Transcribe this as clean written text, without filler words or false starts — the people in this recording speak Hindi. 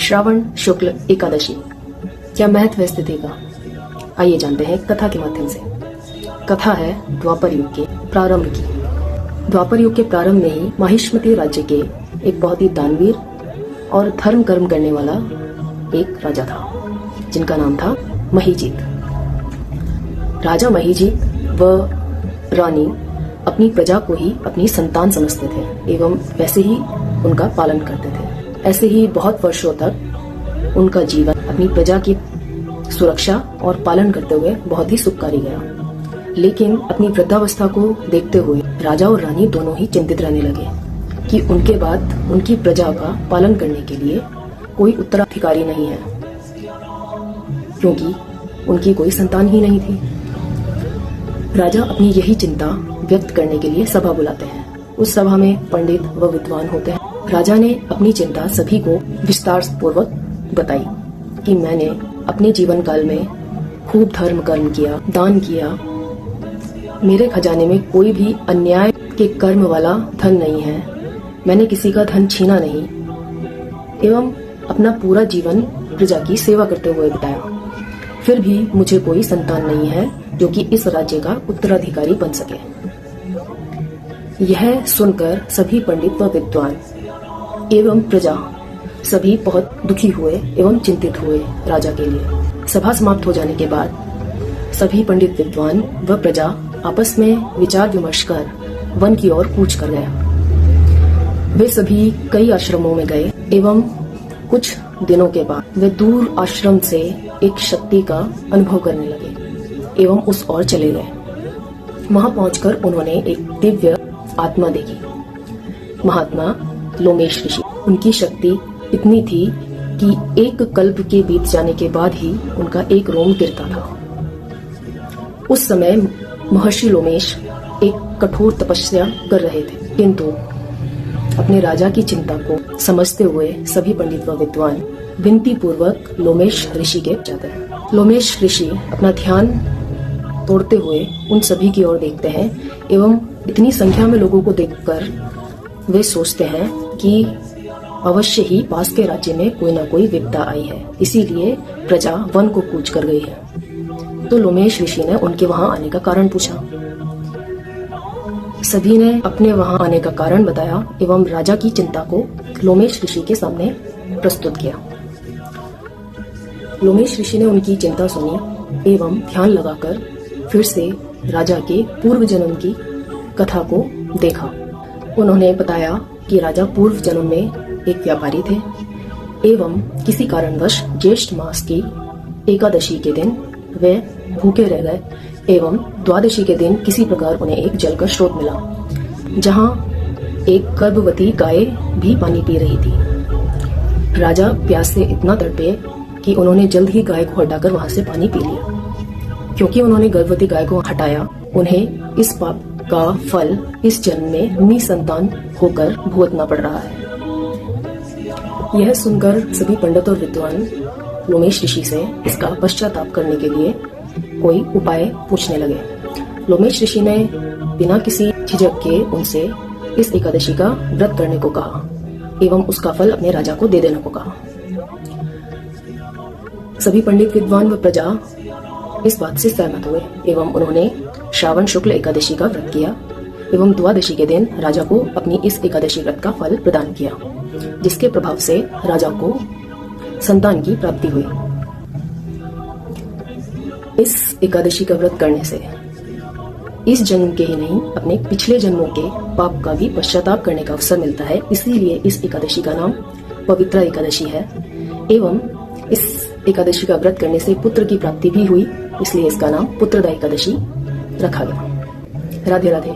श्रावण शुक्ल एकादशी, क्या महत्व है स्थिति का? आइए जानते हैं कथा के माध्यम से। कथा है द्वापर युग के प्रारंभ की। द्वापर युग के प्रारंभ में ही माहिष्मती राज्य के एक बहुत ही दानवीर और धर्म कर्म करने वाला एक राजा था, जिनका नाम था महीजीत। राजा महीजीत व रानी अपनी प्रजा को ही अपनी संतान समझते थे एवं वैसे ही उनका पालन करते थे। ऐसे ही बहुत वर्षों तक उनका जीवन अपनी प्रजा की सुरक्षा और पालन करते हुए बहुत ही सुखकारी गया। लेकिन अपनी वृद्धावस्था को देखते हुए राजा और रानी दोनों ही चिंतित रहने लगे कि उनके बाद उनकी प्रजा का पालन करने के लिए कोई उत्तराधिकारी नहीं है, क्योंकि उनकी कोई संतान ही नहीं थी। राजा अपनी यही चिंता व्यक्त करने के लिए सभा बुलाते हैं। उस सभा में पंडित व विद्वान होते हैं। राजा ने अपनी चिंता सभी को विस्तार पूर्वक बताई कि मैंने अपने जीवन काल में खूब धर्म कर्म किया, दान किया, मेरे खजाने में कोई भी अन्याय के कर्म वाला धन नहीं है, मैंने किसी का धन छीना नहीं एवं अपना पूरा जीवन प्रजा की सेवा करते हुए बिताया। फिर भी मुझे कोई संतान नहीं है जो कि इस राज्य का उत्तराधिकारी बन सके। यह सुनकर सभी पंडित व विद्वान एवं प्रजा सभी बहुत दुखी हुए एवं चिंतित हुए राजा के लिए। सभा समाप्त हो जाने के बाद सभी पंडित विद्वान व प्रजा आपस में विचार विमर्श कर वन की ओर कूच कर गया। वे सभी कई आश्रमों में गए एवं कुछ दिनों के बाद वे दूर आश्रम से एक शक्ति का अनुभव करने लगे एवं उस ओर चले गए। वहां पहुंचकर उन्होंने एक दिव्य आत्मा देखी, महात्मा लोमेश ऋषि। उनकी शक्ति इतनी थी कि एक कल्प के बीत जाने के बाद ही उनका एक रोम गिरता था। उस समय महर्षि लोमेश एक कठोर तपस्या कर रहे थे, किंतु अपने राजा की चिंता को समझते हुए सभी पंडित व विद्वान विनती पूर्वक लोमेश ऋषि के जाते हैं। लोमेश ऋषि अपना ध्यान तोड़ते हुए उन सभी की ओर देखते हैं एवं इतनी संख्या में लोगों को देखकर वे सोचते हैं कि अवश्य ही पास के राज्य में कोई न कोई विपदा आई है, इसीलिए प्रजा वन को कूच कर गई है। तो लोमेश ऋषि ने उनके वहां आने का कारण पूछा। सभी ने अपने वहां आने का कारण बताया एवं राजा की चिंता को लोमेश ऋषि के सामने प्रस्तुत किया। लोमेश ऋषि ने उनकी चिंता सुनी एवं ध्यान लगाकर फिर से राजा के पूर्व जन्म की कथा को देखा। उन्होंने बताया कि राजा पूर्व जन्म में एक व्यापारी थे एवं किसी कारणवश ज्येष्ठ मास की एकादशी के दिन वे भूखे रह गए एवं द्वादशी के दिन किसी प्रकार उन्हें एक जल का स्रोत मिला, जहां एक गर्भवती गाय भी पानी पी रही थी। राजा प्यास से इतना तड़पे कि उन्होंने जल्द ही गाय को हटाकर वहां से पानी पी लिया। क्योंकि उन्होंने गर्भवती गाय को हटाया, उन्हें इस पाप का फल इस जन्म में निसंतान होकर भुगतना पड़ रहा है। यह सुनकर सभी पंडित और विद्वान लोमेश ऋषि से इसका पश्चाताप करने के लिए कोई उपाय पूछने लगे। लोमेश ऋषि ने बिना किसी झिझक के उनसे इस एकादशी का व्रत करने को कहा एवं उसका फल अपने राजा को दे देने को कहा। सभी पंडित विद्वान व प्रजा इस बात से सहमत हुए एवं उन्होंने श्रावण शुक्ल एकादशी का व्रत किया एवं द्वादशी के दिन राजा को अपनी इस एकादशी व्रत का फल प्रदान किया, जिसके प्रभाव से राजा को संतान की प्राप्ति हुई। इस एकादशी का व्रत करने से इस जन्म के ही नहीं, अपने पिछले जन्मों के पाप का भी पश्चाताप करने का अवसर मिलता है। इसीलिए इस एकादशी का नाम पवित्र एकादशी है एवं इस एकादशी का व्रत करने से पुत्र की प्राप्ति भी हुई, इसलिए इसका नाम पुत्रदा एकादशी रखा गया। राधे राधे।